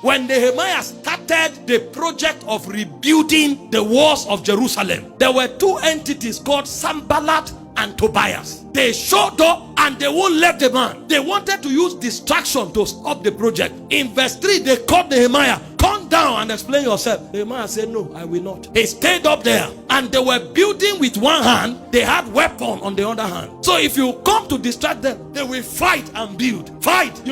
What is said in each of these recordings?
when Nehemiah started the project of rebuilding the walls of Jerusalem, there were two entities called Sanballat and Tobias. They showed up and they won't let the man. They wanted to use distraction to stop the project. In verse 3, they called Nehemiah, come down and explain yourself. Nehemiah said, no, I will not. He stayed up there and they were building with one hand. They had weapon on the other hand. So if you come to distract them, they will fight and build. Fight.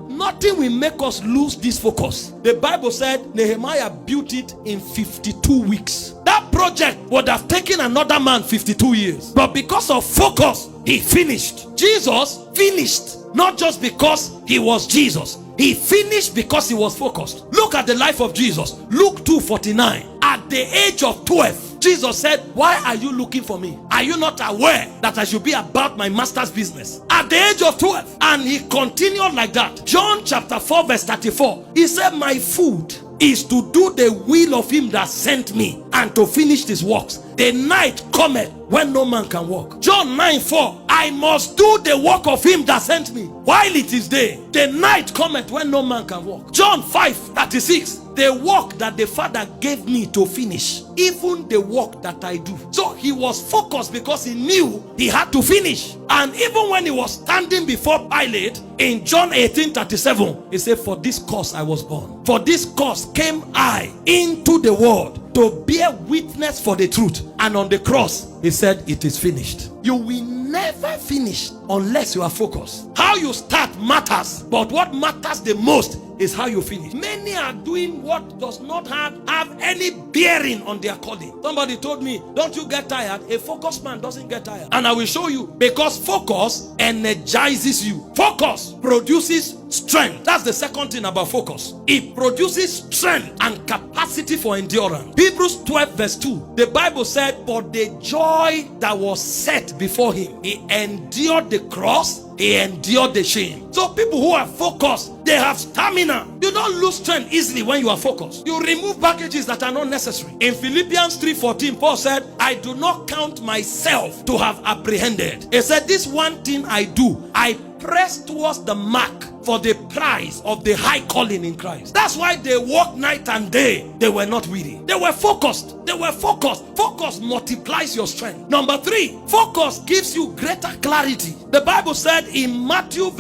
Nothing will make us lose this focus. The Bible said Nehemiah built it in 52 weeks. That project would have taken another man 52 years. But because of focus, he finished. Jesus finished, not just because he was Jesus. He finished because he was focused. Look at the life of Jesus. Luke 2:49. At the age of 12, Jesus said, why are you looking for me? Are you not aware that I should be about my master's business? At the age of 12. And he continued like that. John chapter 4 verse 34. He said, my food is to do the will of him that sent me and to finish his works. The night cometh when no man can walk. John 9:4. I must do the work of him that sent me while it is day. The night cometh when no man can walk. John 5:36. The work that the Father gave me to finish, even the work that I do. So he was focused because he knew he had to finish. And even when he was standing before Pilate in John 18:37, he said, for this cause I was born. For this cause came I into the world to bear witness for the truth. And on the cross, he said, it is finished. You will never finish unless you are focused. How you start matters, but what matters the most is how you finish. Many are doing what does not have any bearing on their calling. Somebody told me, don't you get tired? A focused man doesn't get tired. And I will show you, because focus energizes you. Focus produces strength. That's the second thing about focus. It produces strength and capacity for endurance. Hebrews 12 verse 2. The Bible said, for the joy that was set before him, he endured the cross, he endured the shame. So people who are focused, they have stamina. You don't lose strength easily when you are focused. You remove baggages that are not necessary. In Philippians 3:14, Paul said, I do not count myself to have apprehended. He said, this one thing I do, I press towards the mark for the prize of the high calling in Christ. That's why they worked night and day. They were not weary. They were focused. They were focused. Focus multiplies your strength. Number 3, focus gives you greater clarity. The Bible said in Matthew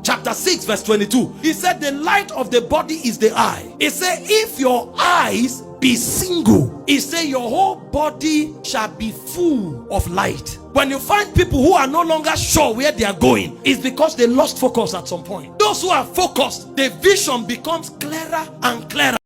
chapter 6 verse 22, he said the light of the body is the eye. He said if your eyes be single, he said your whole body shall be full of light. When you find people who are no longer sure where they are going, it's because they lost focus at some point. Those who are focused, the vision becomes clearer and clearer.